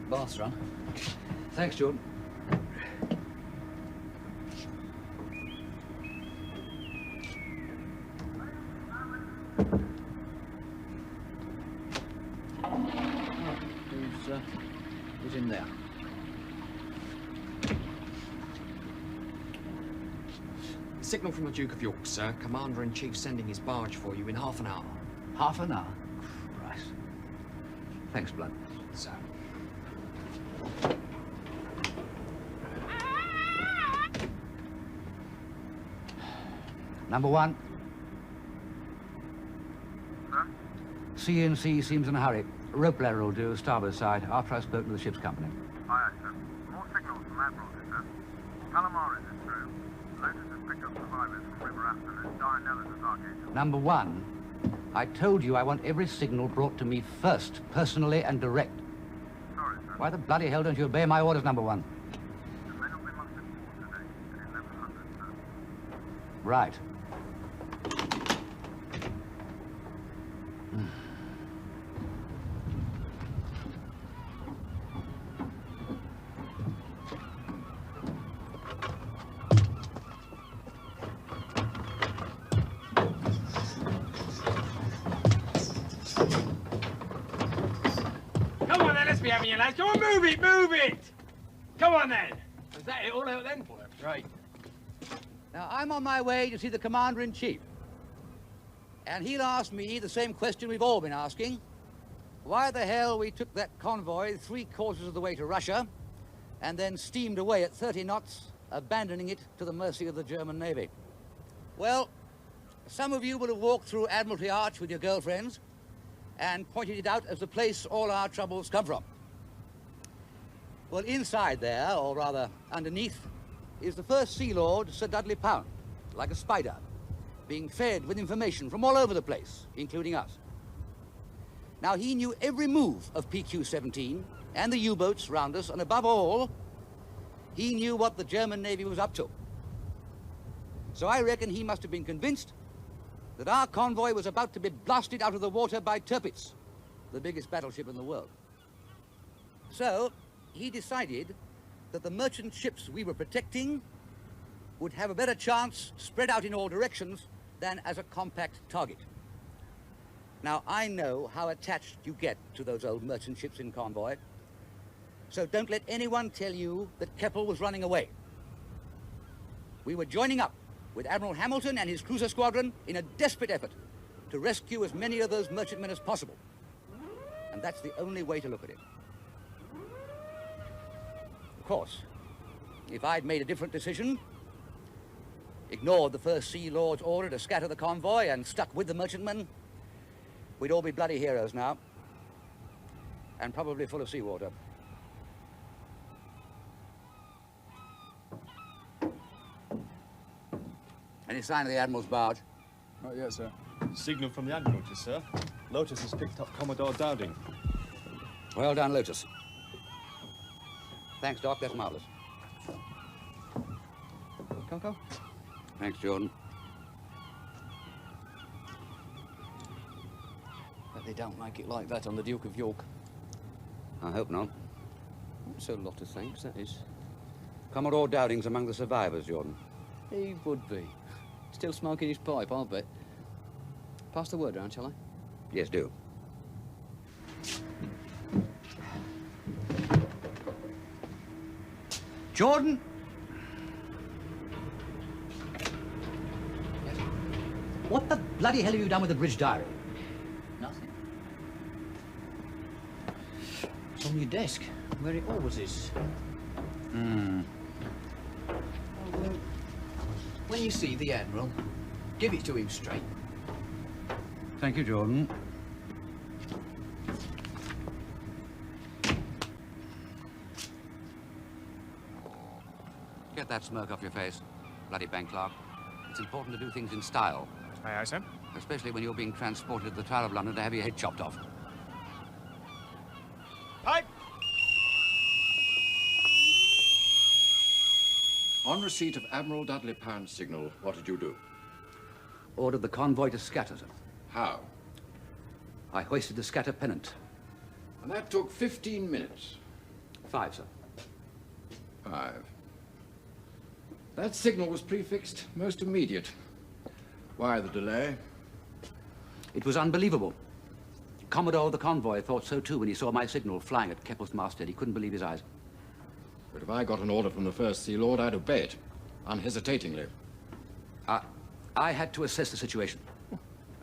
Bath's run. Thanks, Jordan. Who's in there? Signal from the Duke of York, sir. Commander-in-Chief sending his barge for you in half an hour. Half an hour? Right. Thanks, Blood. Sir. Number one. Huh? C&C seems in a hurry. Rope ladder will do, starboard side, after I've spoken to the ship's company. Aye, sir. More signals from Admiralty, sir. Calamares is through. Lotus has picked up survivors from River Afton and Dianella's as Archangel. Number one, I told you I want every signal brought to me first, personally and direct. Sorry, sir. Why the bloody hell don't you obey my orders, number one? The men will be mustered forward today at 1100, sir. Right. Come on then, let's be having you lads. Come on, move it, move it! Come on then. Is that it all out then? Right. Now, I'm on my way to see the Commander-in-Chief. And he'll ask me the same question we've all been asking. Why the hell we took that convoy 3/4 of the way to Russia and then steamed away at 30 knots, abandoning it to the mercy of the German Navy. Well, some of you will have walked through Admiralty Arch with your girlfriends and pointed it out as the place all our troubles come from. Well, inside there, or rather underneath, is the first Sea Lord, Sir Dudley Pound, like a spider, being fed with information from all over the place, including us. Now, he knew every move of PQ-17 and the U-boats round us, and above all, he knew what the German Navy was up to. So I reckon he must have been convinced that our convoy was about to be blasted out of the water by Tirpitz, the biggest battleship in the world. So he decided that the merchant ships we were protecting would have a better chance spread out in all directions than as a compact target. Now, I know how attached you get to those old merchant ships in convoy, so don't let anyone tell you that Keppel was running away. We were joining up with Admiral Hamilton and his cruiser squadron in a desperate effort to rescue as many of those merchantmen as possible. And that's the only way to look at it. Of course, if I'd made a different decision, ignored the first Sea Lord's order to scatter the convoy and stuck with the merchantmen, we'd all be bloody heroes now, and probably full of seawater. Any sign of the Admiral's barge? Not yet, sir. Signal from the Admiralty, sir. Lotus has picked up Commodore Dowding. Well done, Lotus. Thanks, Doc. That's marvelous. Conco? Thanks, Jordan. But they don't make it like that on the Duke of York. I hope not. That's a lot of thanks, that is. Commodore Dowding's among the survivors, Jordan. He would be. Still smoking his pipe, I'll bet. Pass the word round, shall I? Yes, do. Jordan! Yes. What the bloody hell have you done with the bridge diary? Nothing. It's on your desk, where it always is. Well, when you see the Admiral, give it to him straight. Thank you, Jordan. Get that smirk off your face, bloody bank clerk. It's important to do things in style. Aye, aye, sir. Especially when you're being transported to the Tower of London to have your head chopped off. Pipe! On receipt of Admiral Dudley Pound's signal, what did you do? Ordered the convoy to scatter, sir. How? I hoisted the scatter pennant. And that took 15 minutes. 5, sir. 5. That signal was prefixed most immediate. Why the delay? It was unbelievable. Commodore of the convoy thought so too when he saw my signal flying at Keppel's masthead. He couldn't believe his eyes. But if I got an order from the First Sea Lord, I'd obey it, unhesitatingly. I had to assess the situation.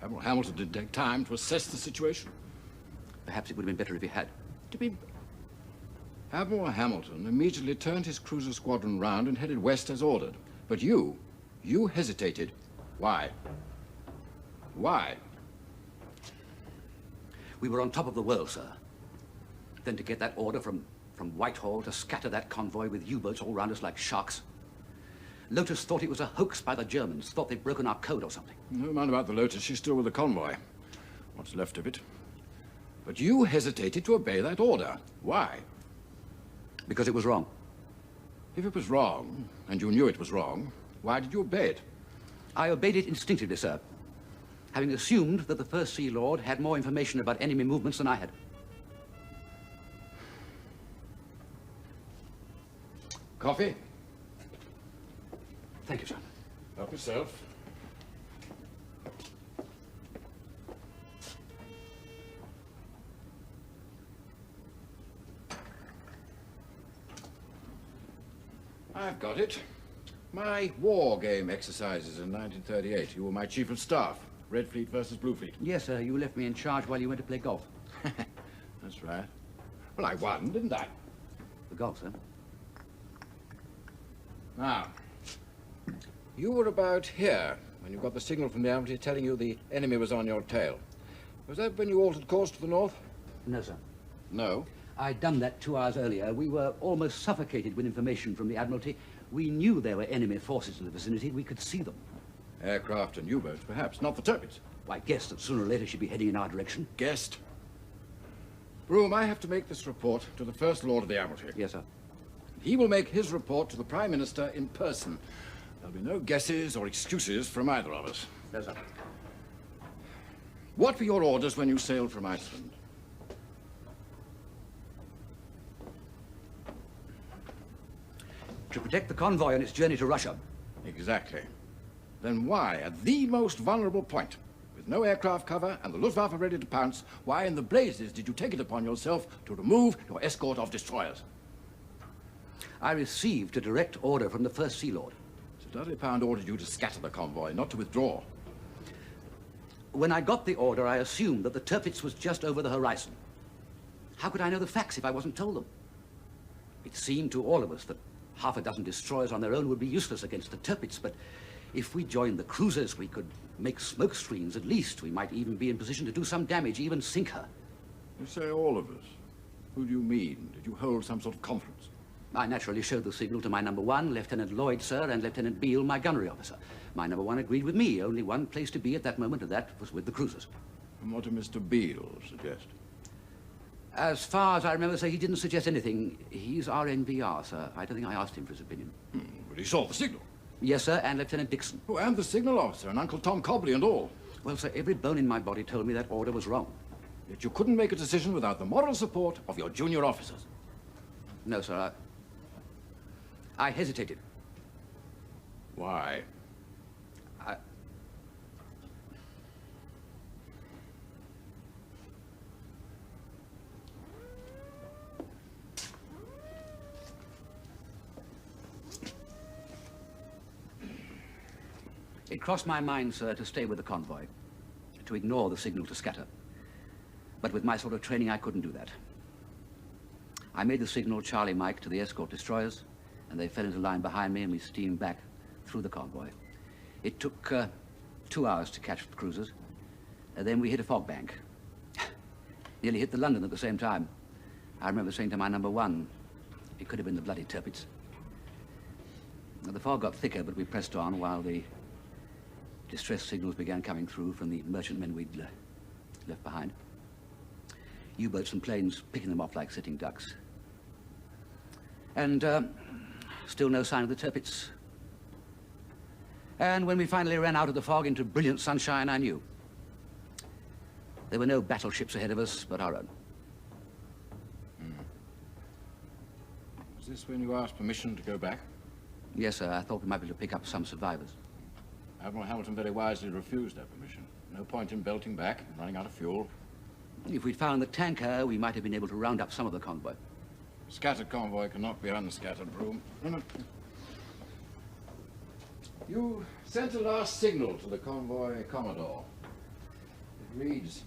Admiral Hamilton didn't take time to assess the situation. Perhaps it would have been better if he had. To be... Admiral Hamilton immediately turned his cruiser squadron round and headed west as ordered. But you hesitated. Why? Why? We were on top of the world, sir. Then to get that order from Whitehall to scatter that convoy with U-boats all round us like sharks. Lotus thought it was a hoax by the Germans, thought they'd broken our code or something. Never mind about the Lotus, she's still with the convoy. What's left of it. But you hesitated to obey that order. Why? Because it was wrong. If it was wrong, and you knew it was wrong, why did you obey it? I obeyed it instinctively, sir, having assumed that the First Sea Lord had more information about enemy movements than I had. Coffee? Thank you, sir. Help yourself. I've got it. My war game exercises in 1938. You were my chief of staff. Red Fleet versus Blue Fleet. Yes, sir. You left me in charge while you went to play golf. That's right. Well, I won, didn't I? The golf, sir? Now, you were about here when you got the signal from the Admiralty telling you the enemy was on your tail. Was that when you altered course to the north? No, sir. No. I'd done that 2 hours earlier. We were almost suffocated with information from the Admiralty. We knew there were enemy forces in the vicinity. We could see them. Aircraft and U-boats, perhaps, not the Tirpitz. I guessed that sooner or later she'd be heading in our direction. Guessed. Broome, I have to make this report to the First Lord of the Admiralty. Yes, sir. He will make his report to the Prime Minister in person. There'll be no guesses or excuses from either of us. Yes, sir. What were your orders when you sailed from Iceland? To protect the convoy on its journey to Russia. Exactly. Then why, at the most vulnerable point, with no aircraft cover and the Luftwaffe ready to pounce, why in the blazes did you take it upon yourself to remove your escort of destroyers? I received a direct order from the First Sea Lord. Sir Dudley Pound ordered you to scatter the convoy, not to withdraw. When I got the order, I assumed that the Tirpitz was just over the horizon. How could I know the facts if I wasn't told them? It seemed to all of us that half a dozen destroyers on their own would be useless against the Tirpitz, but if we joined the cruisers, we could make smoke screens at least. We might even be in position to do some damage, even sink her. You say all of us. Who do you mean? Did you hold some sort of conference? I naturally showed the signal to my number one, Lieutenant Lloyd, sir, and Lieutenant Beale, my gunnery officer. My number one agreed with me. Only one place to be at that moment, and that was with the cruisers. And what did Mr. Beale suggest? As far as I remember, sir, he didn't suggest anything. He's RNVR, sir. I don't think I asked him for his opinion. But he saw the signal. Yes, sir, and Lieutenant Dixon. Oh, and the signal officer, and Uncle Tom Cobley and all. Well, sir, every bone in my body told me that order was wrong. Yet you couldn't make a decision without the moral support of your junior officers. No, sir, I hesitated. Why? It crossed my mind, sir, to stay with the convoy. to ignore the signal to scatter. But with my sort of training, I couldn't do that. I made the signal Charlie Mike to the escort destroyers, and they fell into line behind me, and we steamed back through the convoy. It took 2 hours to catch the cruisers, and then we hit a fog bank. Nearly hit the London at the same time. I remember saying to my number one, it could have been the bloody Tirpitz. The fog got thicker, but we pressed on while the distress signals began coming through from the merchantmen we'd left behind. U-boats and planes picking them off like sitting ducks. And still no sign of the Tirpitz. And when we finally ran out of the fog into brilliant sunshine, I knew. There were no battleships ahead of us but our own. Was this when you asked permission to go back? Yes, sir. I thought we might be able to pick up some survivors. Admiral Hamilton very wisely refused that permission. No point in belting back and running out of fuel. If we'd found the tanker, we might have been able to round up some of the convoy. Scattered convoy cannot be unscattered, Broome. You sent a last signal to the convoy commodore. It reads,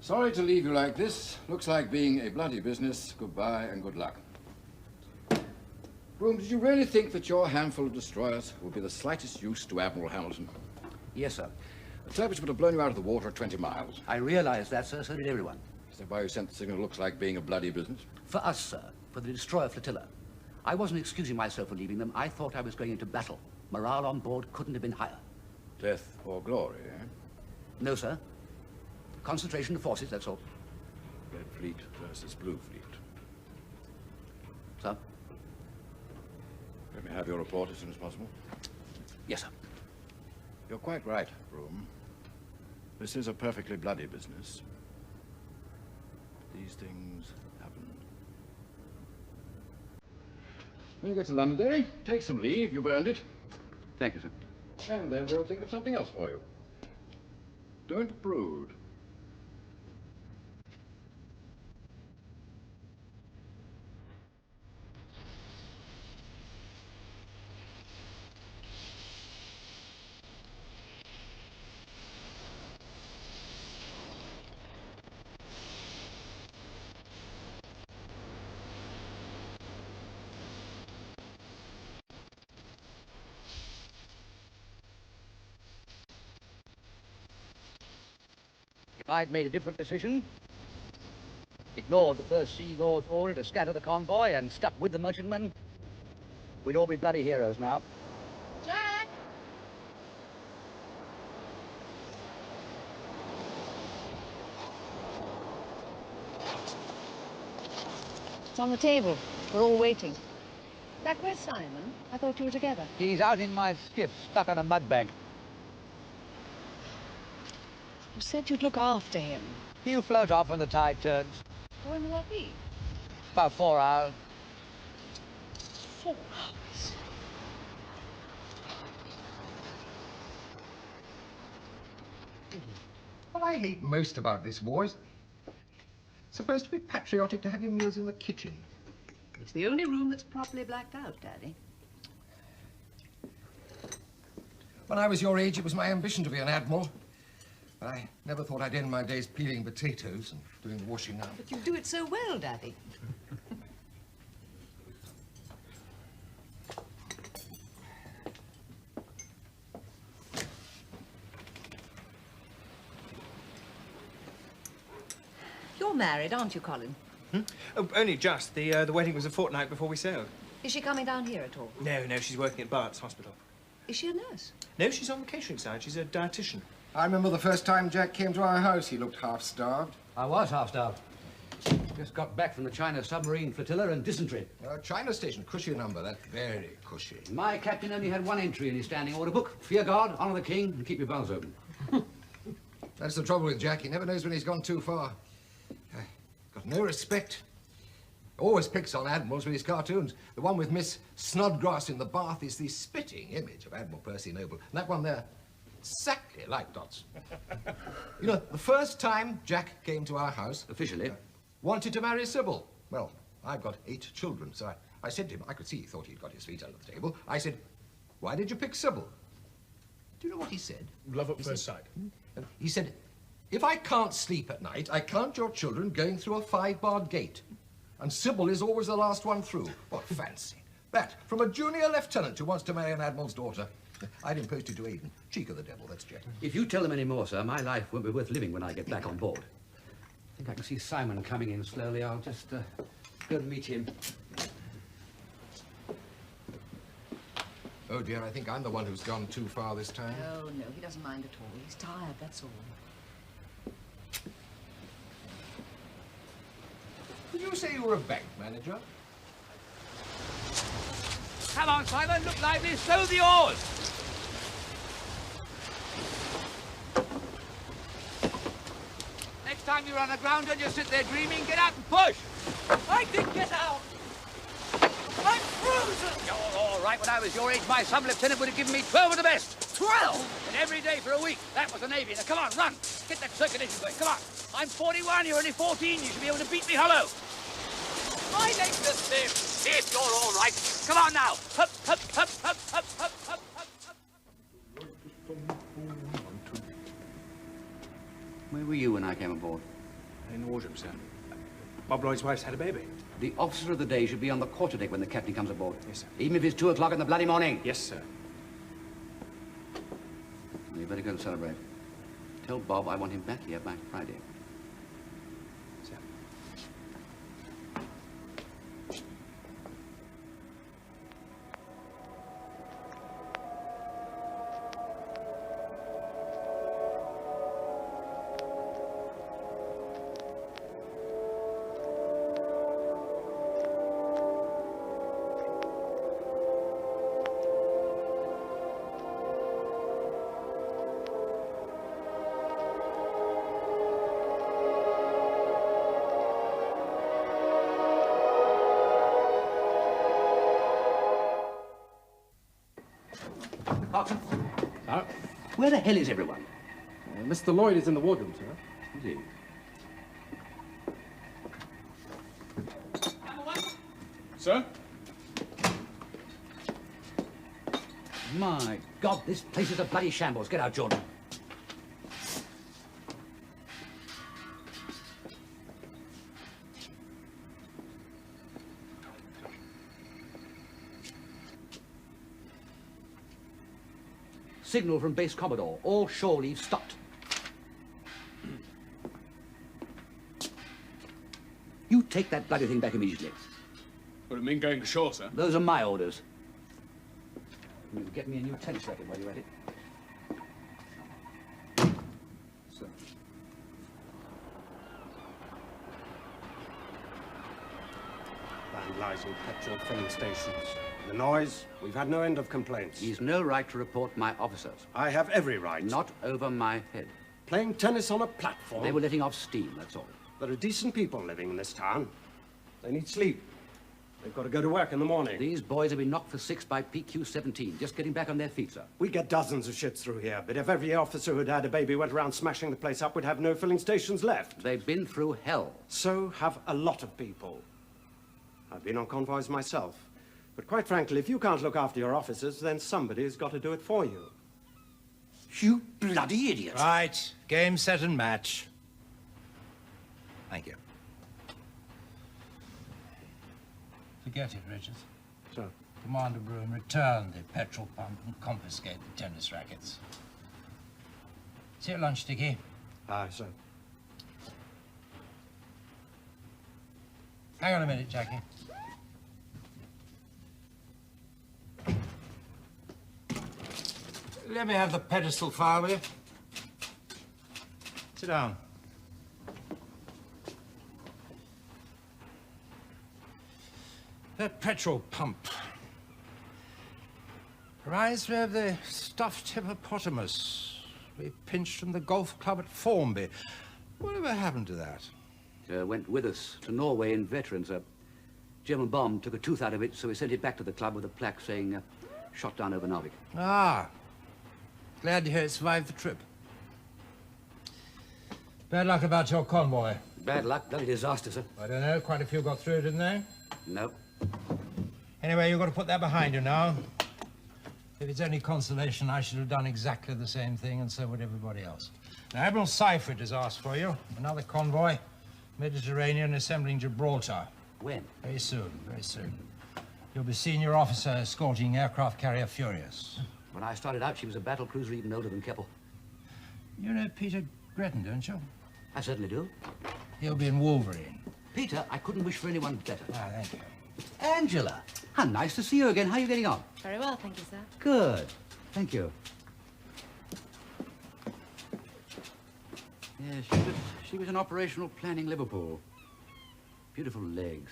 "Sorry to leave you like this. Looks like being a bloody business. Goodbye and good luck." Broome, did you really think that your handful of destroyers would be the slightest use to Admiral Hamilton? Yes, sir. The Tirpitz would have blown you out of the water at 20 miles. I realized that, sir. So did everyone. Is that why you sent the signal looks like being a bloody business? For us, sir. For the destroyer flotilla. I wasn't excusing myself for leaving them. I thought I was going into battle. Morale on board couldn't have been higher. Death or glory, eh? No, sir. Concentration of forces, that's all. Red Fleet versus Blue Fleet. Sir? Let me have your report as soon as possible. Yes, sir. You're quite right, Broome. This is a perfectly bloody business. These things happen. When you get to Londonderry, take some leave. You've earned it. Thank you, sir. And then we'll think of something else for you. Don't brood. If I'd made a different decision, ignored the First Sea Lord's order to scatter the convoy and stuck with the merchantmen, we'd all be bloody heroes now. Jack! It's on the table. We're all waiting. Jack, where's Simon? I thought you were together. He's out in my skiff, stuck on a mud bank. You said you'd look after him. He'll float off when the tide turns. When will that be? About 4 hours. 4 hours. What I hate most about this war is it's supposed to be patriotic to have your meals in the kitchen. It's the only room that's properly blacked out, Daddy. When I was your age, it was my ambition to be an admiral. But I never thought I'd end my days peeling potatoes and doing the washing up. But you do it so well, Daddy. You're married, aren't you, Colin? Oh, only just. The wedding was a fortnight before we sailed. Is she coming down here at all? No, she's working at Bart's hospital. Is she a nurse? No, she's on the catering side. She's a dietitian. I remember the first time Jack came to our house, he looked half-starved. I was half-starved. Just got back from the China submarine flotilla and dysentery. China station, cushy number, that's very cushy. My captain only had one entry in his standing order book. Fear God, honour the king, and keep your bowels open. That's the trouble with Jack. He never knows when he's gone too far. Got no respect. Always picks on admirals with his cartoons. The one with Miss Snodgrass in the bath is the spitting image of Admiral Percy Noble. And that one there, exactly like Dot's. You know, the first time Jack came to our house... Officially? Wanted to marry Sybil. Well, I've got 8 children, so I said to him, I could see he thought he'd got his feet under the table. I said, why did you pick Sybil? Do you know what he said? Love at first sight. He said, if I can't sleep at night, I count your children going through a 5-barred gate. And Sybil is always the last one through. What fancy. That, from a junior lieutenant who wants to marry an admiral's daughter. I'd imposed it to Aiden. Cheek of the devil, that's Jack. If you tell them any more, sir, my life won't be worth living when I get back on board. I think I can see Simon coming in slowly. I'll just go and meet him. Oh, dear, I think I'm the one who's gone too far this time. Oh, no, he doesn't mind at all. He's tired, that's all. Did you say you were a bank manager? Come on, Simon, look lively, stow the oars. Next time you're on the ground, don't just sit there dreaming. Get out and push. I did get out. I'm frozen. You're all right. When I was your age, my sub-lieutenant would have given me 12 of the best. 12? And every day for a week. That was the Navy. Now, come on, run. Get that circulation going. Come on. I'm 41. You're only 14. You should be able to beat me hollow. My legs are stiff. If you're all right. Come on now. Hup, hup, hup, hup, hup, hup, hup, hup, hup. Where were you when I came aboard? In the wardroom, sir. Bob Lloyd's wife's had a baby. The officer of the day should be on the quarterdeck when the captain comes aboard. Yes, sir. Even if it's 2 o'clock in the bloody morning. Yes, sir. You better go and celebrate. Tell Bob I want him back here by Friday. Sir. Sir? Where the hell is everyone? Mr. Lloyd is in the wardroom, sir. Is he? Sir? My God, this place is a bloody shambles. Get out, Jordan. Signal from base Commodore. All shore leave stopped. You take that bloody thing back immediately. Would it mean going ashore, sir? Those are my orders. You get me a new tennis racket while you're at it. Sir. Vandalising petrol filling stations. The noise, we've had no end of complaints. He's no right to report my officers. I have every right. Not over my head. Playing tennis on a platform. They were letting off steam, that's all. There are decent people living in this town. They need sleep. They've got to go to work in the morning. These boys have been knocked for 6 by PQ-17, just getting back on their feet, sir. We get dozens of ships through here, but if every officer who'd had a baby went around smashing the place up, we'd have no filling stations left. They've been through hell. So have a lot of people. I've been on convoys myself. But quite frankly, if you can't look after your officers, then somebody's got to do it for you. You bloody idiot. Right. Game, set, and match. Thank you. Forget it, Richards. Sir? Commander Broome, return the petrol pump and confiscate the tennis rackets. See you at lunch, Dickie. Aye, sir. Hang on a minute, Jackie. Let me have the pedestal file, will you? Sit down. That petrol pump reminds me of the stuffed hippopotamus we pinched from the golf club at Formby. Whatever happened to that? Went with us to Norway in veterans. A German bomb took a tooth out of it, so we sent it back to the club with a plaque saying, shot down over Narvik. Ah. Glad to hear it survived the trip. Bad luck about your convoy. Bad luck, bloody disaster, sir. I don't know, quite a few got through, didn't they? No. Anyway, you've got to put that behind you now. If it's any consolation, I should have done exactly the same thing, and so would everybody else. Admiral Seifert has asked for you. Another convoy. Mediterranean assembling Gibraltar. When? Very soon, very soon. You'll be senior officer escorting aircraft carrier Furious. When I started out, she was a battle cruiser even older than Keppel. You know Peter Gretton, don't you? I certainly do. He'll be in Wolverine. Peter, I couldn't wish for anyone better. Ah, thank you. Angela, how nice to see you again. How are you getting on? Very well, thank you, sir. Good. Thank you. Yes, she was in operational planning Liverpool. Beautiful legs.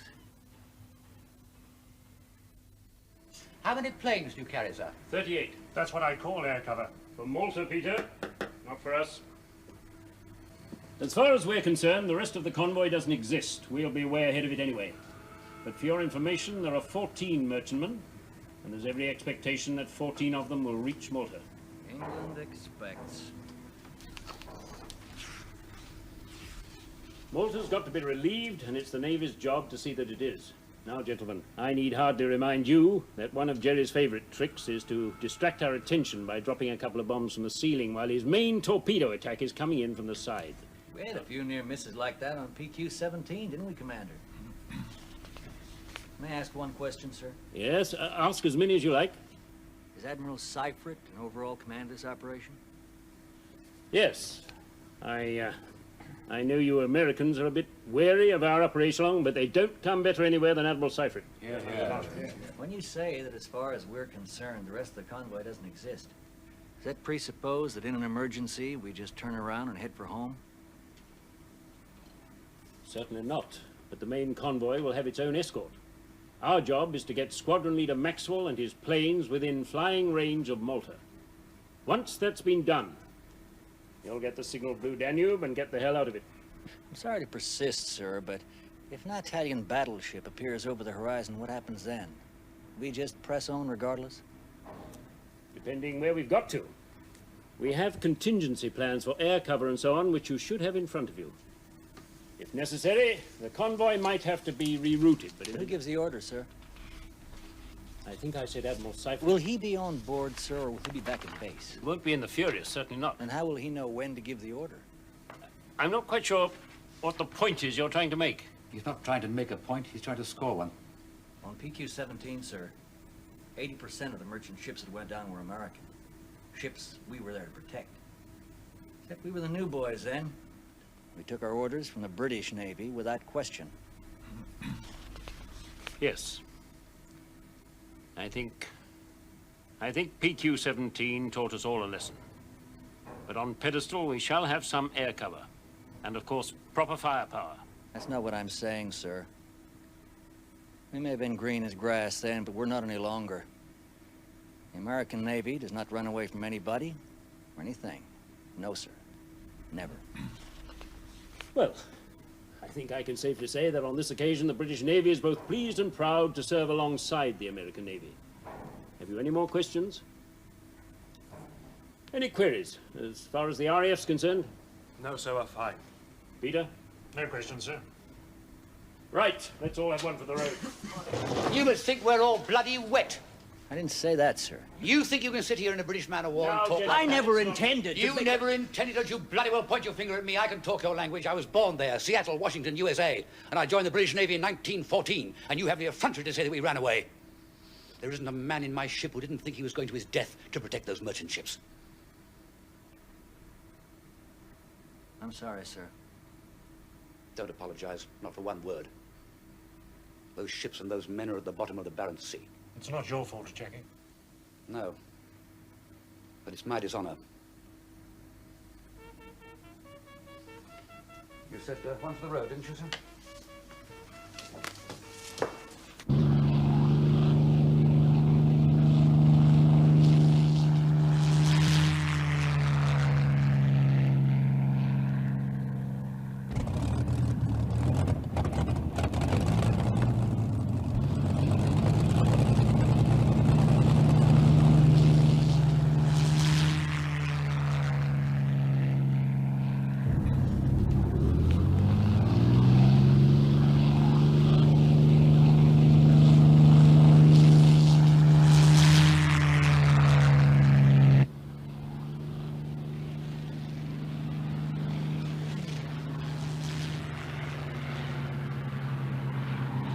How many planes do you carry, sir? 38. That's what I call air cover. For Malta, Peter. Not for us. As far as we're concerned, the rest of the convoy doesn't exist. We'll be way ahead of it anyway. But for your information, there are 14 merchantmen, and there's every expectation that 14 of them will reach Malta. England expects. Malta's got to be relieved, and it's the Navy's job to see that it is. Now, gentlemen, I need hardly remind you that one of Jerry's favourite tricks is to distract our attention by dropping a couple of bombs from the ceiling while his main torpedo attack is coming in from the side. We had a few near misses like that on PQ-17, didn't we, Commander? May I ask one question, sir? Yes, ask as many as you like. Is Admiral Seifert an overall commander of this operation? Yes. I know you Americans are a bit wary of our operation along, but they don't come better anywhere than Admiral Seifert. Yeah. When you say that as far as we're concerned, the rest of the convoy doesn't exist, does that presuppose that in an emergency, we just turn around and head for home? Certainly not, but the main convoy will have its own escort. Our job is to get Squadron Leader Maxwell and his planes within flying range of Malta. Once that's been done, you'll get the signal Blue Danube and get the hell out of it. I'm sorry to persist, sir, but if an Italian battleship appears over the horizon, what happens then? We just press on regardless? Depending where we've got to. We have contingency plans for air cover and so on, which you should have in front of you. If necessary, the convoy might have to be rerouted, but... Who gives the order, sir? I think I said Admiral Seifert. Will he be on board, sir, or will he be back at base? It won't be in the Furious, certainly not. And how will he know when to give the order? I'm not quite sure what the point is you're trying to make. He's not trying to make a point, he's trying to score one. On PQ-17, sir, 80% of the merchant ships that went down were American. Ships we were there to protect. Except we were the new boys then. We took our orders from the British Navy without question. Yes. I think PQ-17 taught us all a lesson. But on pedestal, we shall have some air cover. And, of course, proper firepower. That's not what I'm saying, sir. We may have been green as grass then, but we're not any longer. The American Navy does not run away from anybody or anything. No, sir. Never. Well, I think I can safely say that on this occasion the British Navy is both pleased and proud to serve alongside the American Navy. Have you any more questions? Any queries as far as the RAF's concerned? No, sir, we're fine. Peter? No questions, sir. Right, let's all have one for the road. You must think we're all bloody wet. I didn't say that, sir. You think you can sit here in a British man of war and talk like I that? never intended to You make never intended, don't you bloody well point your finger at me. I can talk your language. I was born there, Seattle, Washington, USA. And I joined the British Navy in 1914. And you have the effrontery to say that we ran away. There isn't a man in my ship who didn't think he was going to his death to protect those merchant ships. I'm sorry, sir. Don't apologize, not for one word. Those ships and those men are at the bottom of the Barents Sea. It's not your fault, Jackie. No. But it's my dishonor. You said one for the road, didn't you, sir?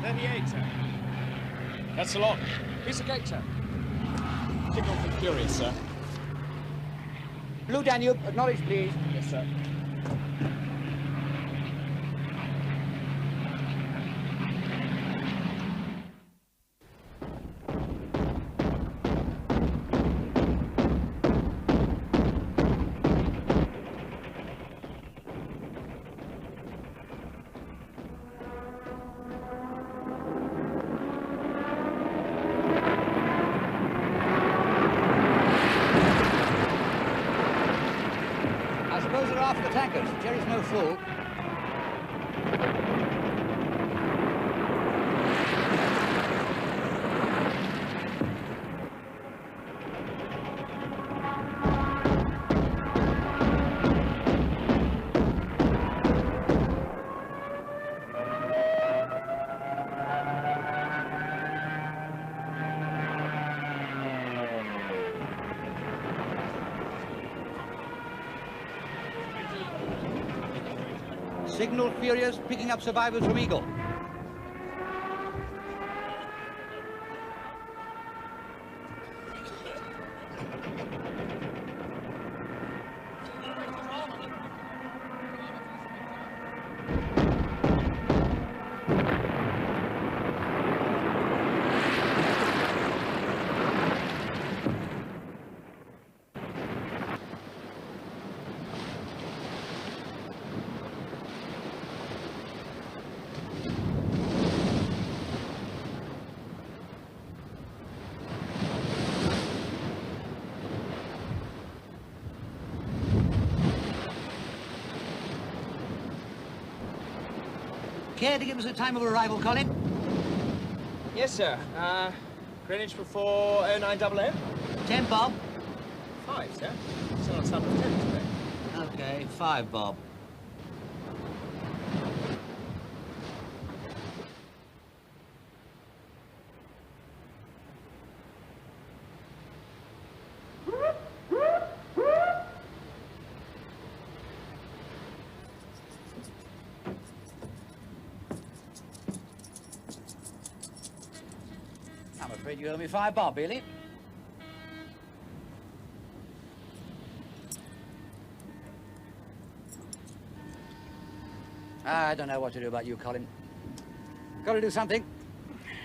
38, sir. That's a lot. Piece of cake, sir. Signal from Briers, sir. Blue Danube, acknowledge, please. Yes, sir. Those are after the tankers. Jerry's no fool. Signal Furious, picking up survivors from Eagle. Care to give us a time of arrival, Colin? Yes, sir. Greenwich before 09 AM? 10, Bob. 5, sir. Still on top of 10 today. Okay, 5, Bob. I'm afraid you owe me 5 bob, Billy. I don't know what to do about you, Colin. Got to do something.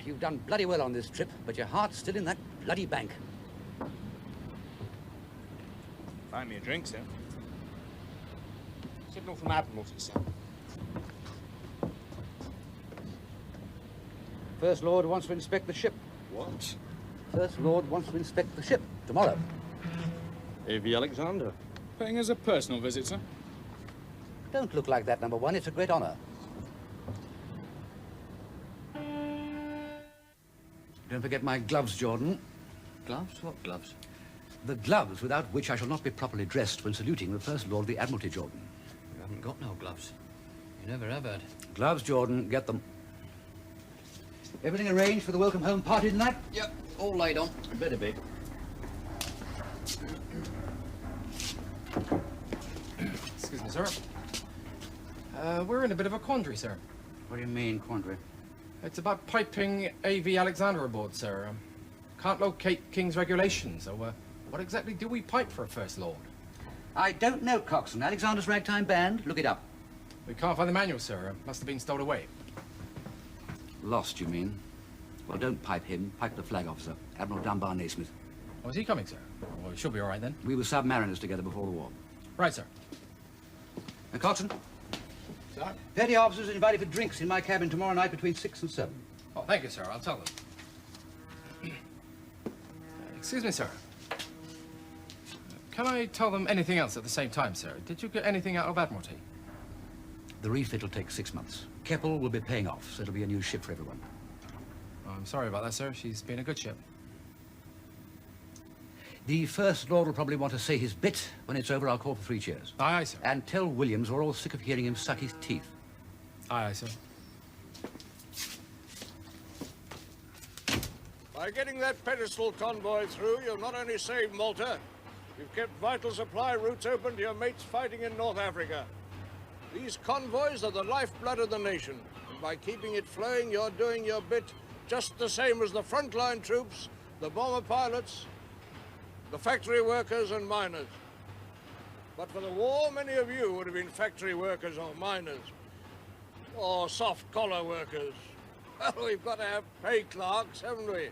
You've done bloody well on this trip, but your heart's still in that bloody bank. Find me a drink, sir. Signal from Admiralty, sir. First Lord wants to inspect the ship. What? First Lord wants to inspect the ship tomorrow. A.V. Alexander. Paying us a personal visit, sir? Don't look like that, number one. It's a great honor. Don't forget my gloves, Jordan. Gloves? What gloves? The gloves without which I shall not be properly dressed when saluting the First Lord of the Admiralty, Jordan. You haven't got no gloves. You never have had. Gloves, Jordan. Get them. Everything arranged for the welcome home party tonight? Yep, all laid on. Better be. Excuse me, sir. We're in a bit of a quandary, sir. What do you mean, quandary? It's about piping A.V. Alexander aboard, sir. Can't locate King's regulations, so what exactly do we pipe for a First Lord? I don't know, Coxswain. Alexander's Ragtime Band? Look it up. We can't find the manual, sir. Must have been stowed away. Lost, you mean? Well, don't pipe him. Pipe the flag officer, Admiral Dunbar Naismith. Oh, is he coming, sir? Well, he should be all right, then. We were submariners together before the war. Right, sir. Coxswain? Sir? Petty officers invited for drinks in my cabin tomorrow night between 6 and 7. Oh, thank you, sir. I'll tell them. Excuse me, sir. Can I tell them anything else at the same time, sir? Did you get anything out of Admiralty? The refit will take 6 months. Keppel will be paying off, so it'll be a new ship for everyone. Oh, I'm sorry about that, sir. She's been a good ship. The First Lord will probably want to say his bit. When it's over, I'll call for 3 cheers. Aye, aye, sir. And tell Williams we're all sick of hearing him suck his teeth. Aye, aye, sir. By getting that pedestal convoy through, you've not only saved Malta, you've kept vital supply routes open to your mates fighting in North Africa. These convoys are the lifeblood of the nation, and and by keeping it flowing, you're doing your bit just the same as the frontline troops, the bomber pilots, the factory workers and miners. But for the war, many of you would have been factory workers or miners, or soft collar workers. Well, we've got to have pay clerks, haven't we?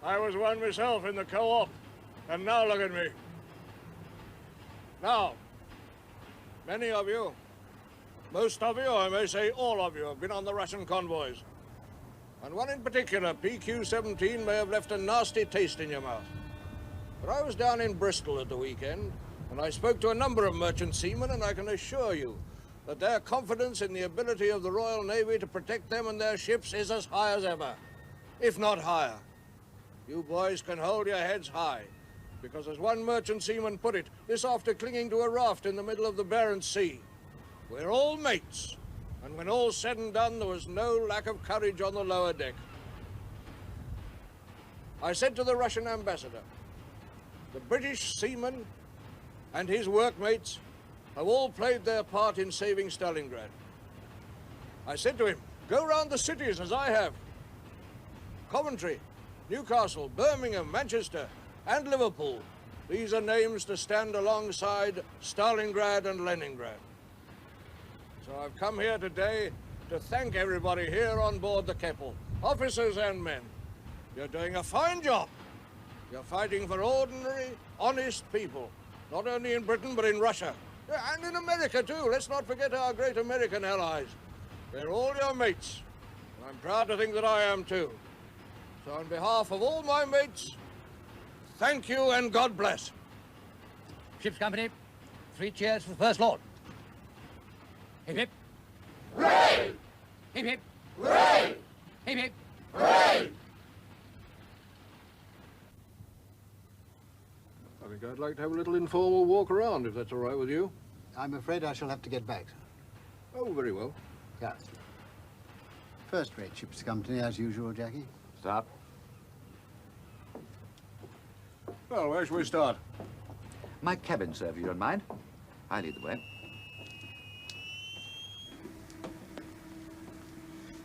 I was one myself in the co-op, and now look at me. Now, many of you, most of you, I may say all of you, have been on the Russian convoys. And one in particular, PQ-17, may have left a nasty taste in your mouth. But I was down in Bristol at the weekend, and I spoke to a number of merchant seamen, and I can assure you that their confidence in the ability of the Royal Navy to protect them and their ships is as high as ever, if not higher. You boys can hold your heads high, because as one merchant seaman put it, this after clinging to a raft in the middle of the Barents Sea, we're all mates, and when all's said and done, there was no lack of courage on the lower deck. I said to the Russian ambassador, the British seaman and his workmates have all played their part in saving Stalingrad. I said to him, go round the cities as I have. Coventry, Newcastle, Birmingham, Manchester, and Liverpool. These are names to stand alongside Stalingrad and Leningrad. So I've come here today to thank everybody here on board the Keppel, officers and men. You're doing a fine job. You're fighting for ordinary, honest people, not only in Britain, but in Russia. And in America, too. Let's not forget our great American allies. They're all your mates. And I'm proud to think that I am, too. So on behalf of all my mates, thank you and God bless. Ship's company, 3 cheers for the First Lord. Hip hip. Hooray! Hip hip. Hooray! Hip hip. Hooray! I think I'd like to have a little informal walk around, if that's all right with you. I'm afraid I shall have to get back, sir. Oh, very well. Yes. First-rate ship's company, as usual, Jackie. Stop. Well, where shall we start? My cabin, sir, if you don't mind. I lead the way.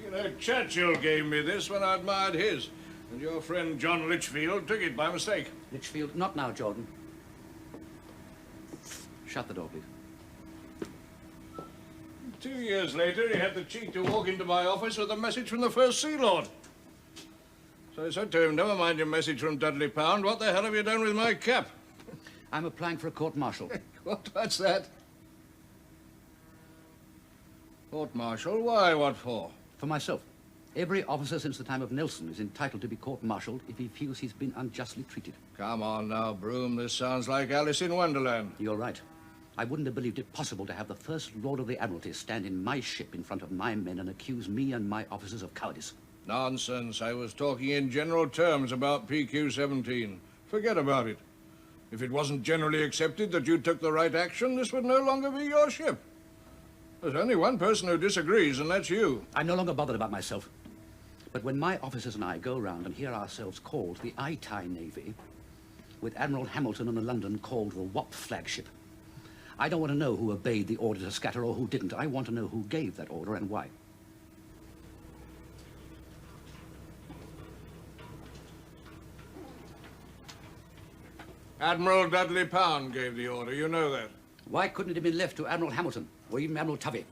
You know, Churchill gave me this when I admired his, and your friend John Litchfield took it by mistake. Litchfield, not now, Jordan. Shut the door, please. 2 years later, he had the cheek to walk into my office with a message from the First Sea Lord. So I said to him, never mind your message from Dudley Pound, what the hell have you done with my cap? I'm applying for a court-martial. What? What's that? Court-martial? Why? What for? For myself. Every officer since the time of Nelson is entitled to be court-martialed if he feels he's been unjustly treated. Come on now, Broome. This sounds like Alice in Wonderland. You're right. I wouldn't have believed it possible to have the First Lord of the Admiralty stand in my ship in front of my men and accuse me and my officers of cowardice. Nonsense. I was talking in general terms about PQ-17. Forget about it. If it wasn't generally accepted that you took the right action, this would no longer be your ship. There's only one person who disagrees, and that's you. I'm no longer bothered about myself. But when my officers and I go round and hear ourselves called the I-Tie Navy, with Admiral Hamilton in the London called the WAP flagship, I don't want to know who obeyed the order to scatter or who didn't. I want to know who gave that order and why. Admiral Dudley Pound gave the order, you know that. Why couldn't it have been left to Admiral Hamilton or even Admiral Tovey?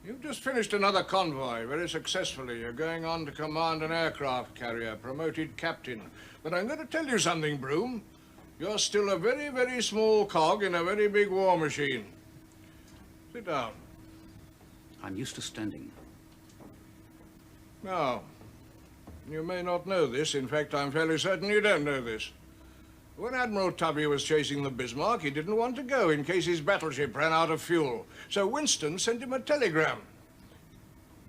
You've just finished another convoy, very successfully. You're going on to command an aircraft carrier, promoted captain. But I'm going to tell you something, Broome. You're still a very, very small cog in a very big war machine. Sit down. I'm used to standing. Now, you may not know this. In fact, I'm fairly certain you don't know this. When Admiral Tovey was chasing the Bismarck, he didn't want to go in case his battleship ran out of fuel. So Winston sent him a telegram.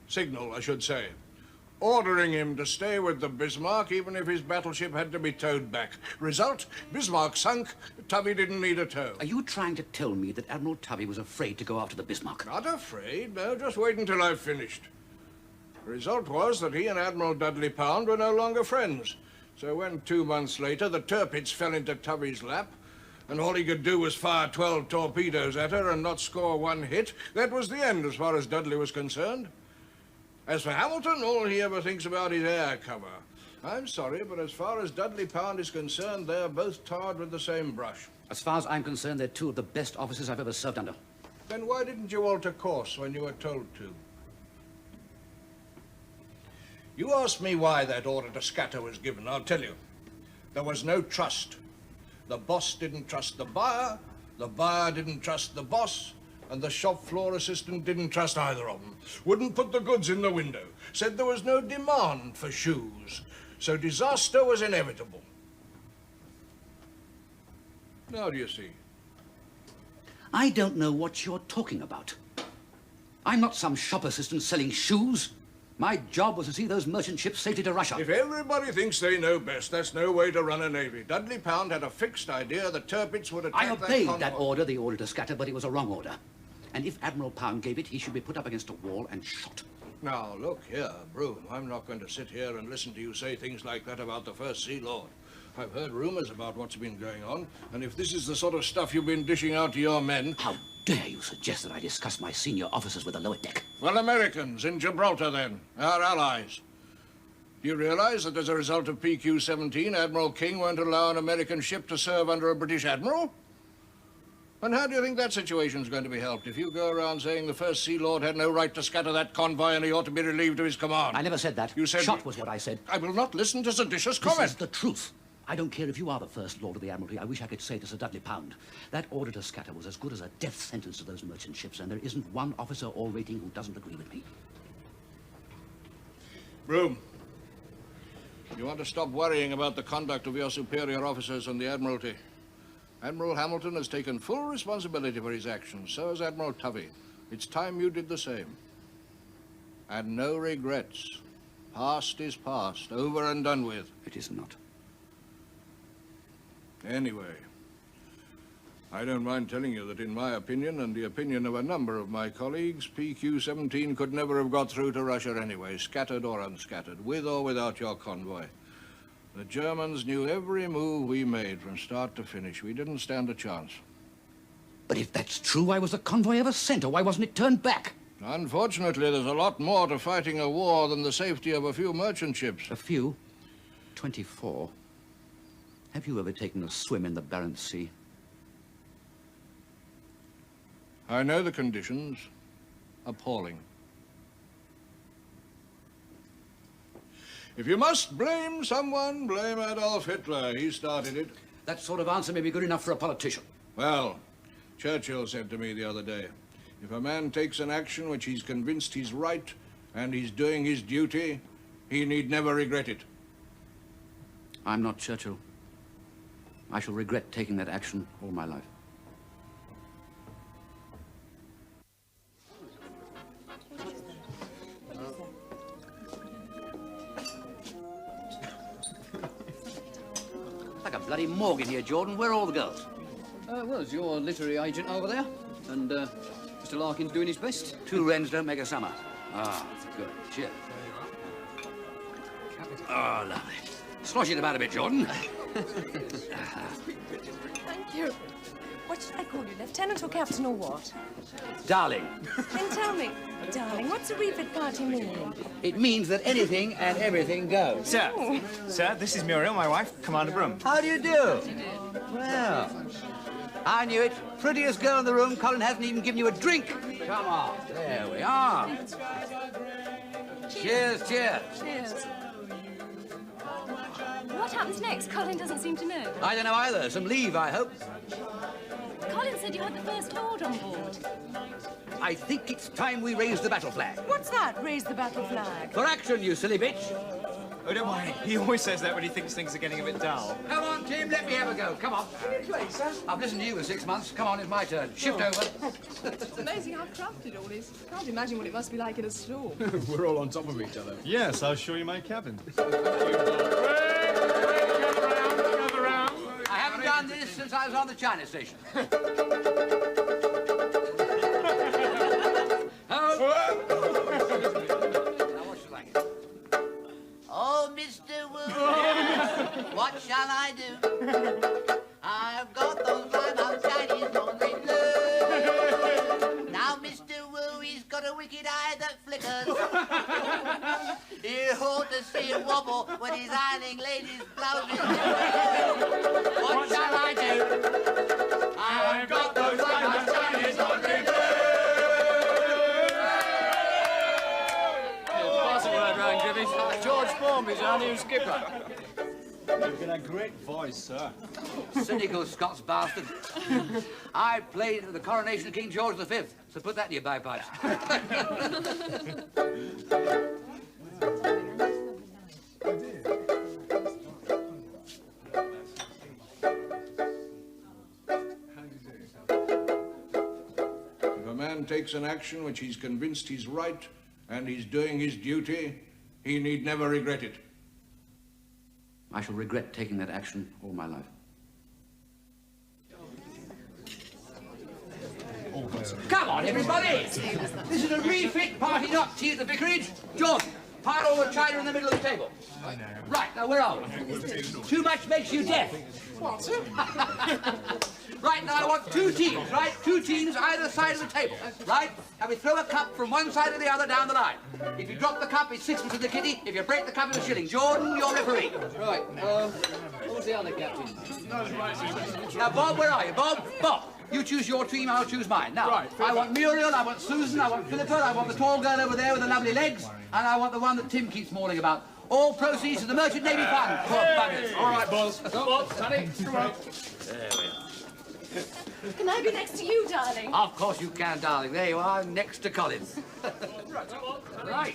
Signal, I should say. Ordering him to stay with the Bismarck even if his battleship had to be towed back. Result, Bismarck sunk, Tovey didn't need a tow. Are you trying to tell me that Admiral Tovey was afraid to go after the Bismarck? Not afraid, no, just wait until I've finished. The result was that he and Admiral Dudley Pound were no longer friends. So when 2 months later the Tirpitz fell into Tovey's lap, and all he could do was fire 12 torpedoes at her and not score one hit, that was the end as far as Dudley was concerned. As for Hamilton, all he ever thinks about is air cover. I'm sorry, but as far as Dudley Pound is concerned, they're both tarred with the same brush. As far as I'm concerned, they're two of the best officers I've ever served under. Then why didn't you alter course when you were told to? You asked me why that order to scatter was given. I'll tell you. There was no trust. The boss didn't trust the buyer didn't trust the boss, and the shop floor assistant didn't trust either of them. Wouldn't put the goods in the window. Said there was no demand for shoes. So disaster was inevitable. Now do you see? I don't know what you're talking about. I'm not some shop assistant selling shoes. My job was to see those merchant ships safely to Russia. If everybody thinks they know best, that's no way to run a navy. Dudley Pound had a fixed idea the Tirpitz would attack I obeyed that that order, the order to scatter, but it was a wrong order. And if Admiral Pound gave it, he should be put up against a wall and shot. Now, look here, Broome. I'm not going to sit here and listen to you say things like that about the First Sea Lord. I've heard rumors about what's been going on, and if this is the sort of stuff you've been dishing out to your men... How dare you suggest that I discuss my senior officers with the lower deck? Well, Americans in Gibraltar, then. Our allies. Do you realize that as a result of PQ-17, Admiral King won't allow an American ship to serve under a British admiral? And how do you think that situation's going to be helped if you go around saying the First Sea Lord had no right to scatter that convoy and he ought to be relieved of his command? I never said that. You said... Shot was what I said. I will not listen to seditious comment. This is the truth. I don't care if you are the First Lord of the Admiralty. I wish I could say to Sir Dudley Pound, that order to scatter was as good as a death sentence to those merchant ships, and there isn't one officer or rating who doesn't agree with me. Broome, you want to stop worrying about the conduct of your superior officers on the Admiralty. Admiral Hamilton has taken full responsibility for his actions. So has Admiral Tovey. It's time you did the same. And no regrets. Past is past, over and done with. It is not. Anyway, I don't mind telling you that in my opinion, and the opinion of a number of my colleagues, PQ-17 could never have got through to Russia anyway, scattered or unscattered, with or without your convoy. The Germans knew every move we made from start to finish. We didn't stand a chance. But if that's true, why was the convoy ever sent, or why wasn't it turned back? Unfortunately, there's a lot more to fighting a war than the safety of a few merchant ships. A few? 24. Have you ever taken a swim in the Barents Sea? I know the conditions. Appalling. If you must blame someone, blame Adolf Hitler. He started it. That sort of answer may be good enough for a politician. Well, Churchill said to me the other day, if a man takes an action which he's convinced he's right and he's doing his duty, he need never regret it. I'm not Churchill. I shall regret taking that action all my life. Like a bloody morgue in here, Jordan. Where are all the girls? Well, it's your literary agent over there, and Mr. Larkin's doing his best. Two wrens don't make a summer. Ah, good. Cheers. Oh, lovely. Slosh it about a bit, Jordan. Thank you. What should I call you, Lieutenant or Captain or what? Darling. Then tell me, darling, what's a refit party mean? It means that anything and everything goes. Sir, sir, this is Muriel, my wife, Commander Broome. How do you do? Well, I knew it. Prettiest girl in the room. Colin hasn't even given you a drink. Come on. There we are. Cheers, cheers. Cheers. What happens next? Colin doesn't seem to know. I don't know either. Some leave, I hope. Colin said you had the First Lord on board. I think it's time we raise the battle flag. What's that? Raise the battle flag. For action, you silly bitch. Oh, don't worry. He always says that when he thinks things are getting a bit dull. Come on, Tim. Let me have a go. Come on. I've listened to you for 6 months. Come on, it's my turn. Shift over. It's amazing how crafted it all is. Can't imagine what it must be like in a storm. We're all on top of each other. Yes, I'll show you my cabin. I haven't done this since I was on the China station. Oh, Mr. Wood, what shall I do? I've got those got a wicked eye that flickers. You ought to see it wobble when he's ironing ladies' blouses. What shall I do? I've got those diamond Chinese on me. Pass the word round, Jimmy. George Formby's our new skipper. You've got a great voice, sir. Cynical Scots bastard. I played at the coronation of King George V, so put that in your bagpipes. If a man takes an action which he's convinced he's right and he's doing his duty, he need never regret it. I shall regret taking that action all my life. Come on, everybody! This is a refit party, not tea at the vicarage. George, pile all the china in the middle of the table. Right, now where are we? Too much makes you deaf. What? Right, now I want two teams, right? Two teams either side of the table, right? And we throw a cup from one side to the other down the line. If you drop the cup, it's sixpence in the kitty. If you break the cup, it's a shilling. Jordan, you're referee. Right, who's the other captain? Now, Bob, where are you? Bob? Bob, you choose your team, I'll choose mine. Now, Right, I want Muriel, I want Susan, I want Philippa, I want the tall girl over there with the lovely legs, and I want the one that Tim keeps mauling about. All proceeds to the Merchant Navy Fund. Poor buggers. All right, boys. Bob, Sonny, come on. There we are. Can I be next to you, darling? Of course you can, darling. There you are, next to Colin. Right.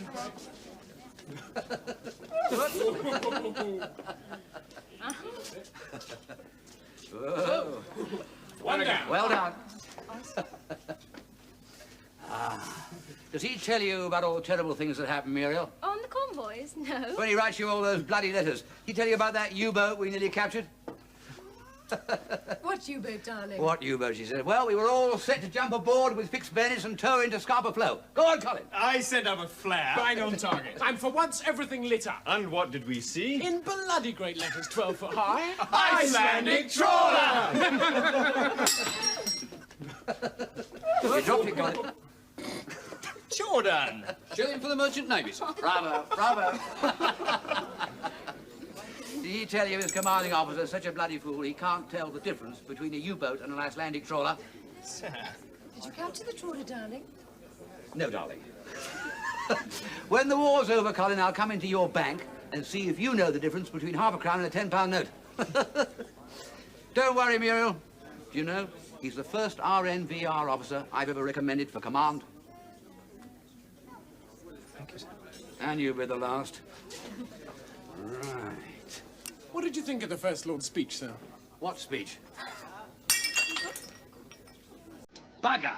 Whoa. One down. Well done. Does he tell you about all the terrible things that happened, Muriel? On the convoys? No. When he writes you all those bloody letters, he tell you about that U-boat we nearly captured? What U-boat, darling? What U-boat, she said. Well, we were all set to jump aboard with fixed bayonets and tow into Scarborough Flow. Go on, Colin. I sent up a flare. Bang on target. And for once, everything lit up. And what did we see? In bloody great letters, 12 foot high. Icelandic trawler! You dropped it, Colin. Jordan! Shilling for the Merchant Navy. Bravo, bravo. Did he tell you his commanding officer's such a bloody fool he can't tell the difference between a U-boat and an Icelandic trawler? Did you capture the trawler, darling? No, darling. When the war's over, Colin, I'll come into your bank and see if you know the difference between half a crown and a £10 note. Don't worry, Muriel. Do you know, he's the first RNVR officer I've ever recommended for command. Thank you, sir. And you'll be the last. Right. What did you think of the First Lord's speech, sir? What speech? Bugger!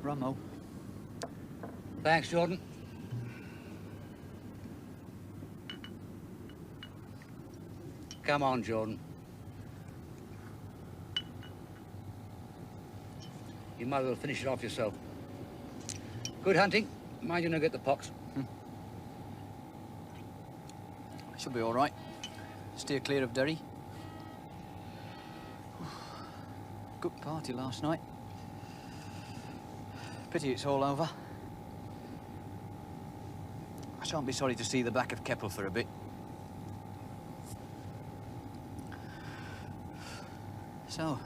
Rummo. Thanks, Jordan. Come on, Jordan. You might as well finish it off yourself. Good hunting. Mind you don't get the pox. Should be all right. Steer clear of Derry. Good party last night. Pity it's all over. I shan't be sorry to see the back of Keppel for a bit. So,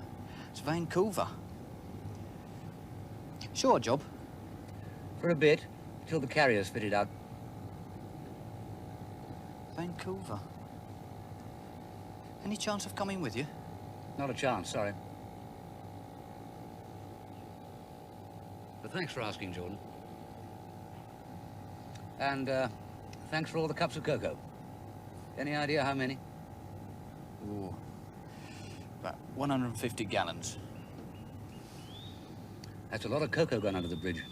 it's Vancouver. Sure job. For a bit, till the carrier's fitted out. Vancouver. Any chance of coming with you? Not a chance, sorry. But thanks for asking, Jordan. And, thanks for all the cups of cocoa. Any idea how many? Ooh. About 150 gallons. That's a lot of cocoa gone under the bridge.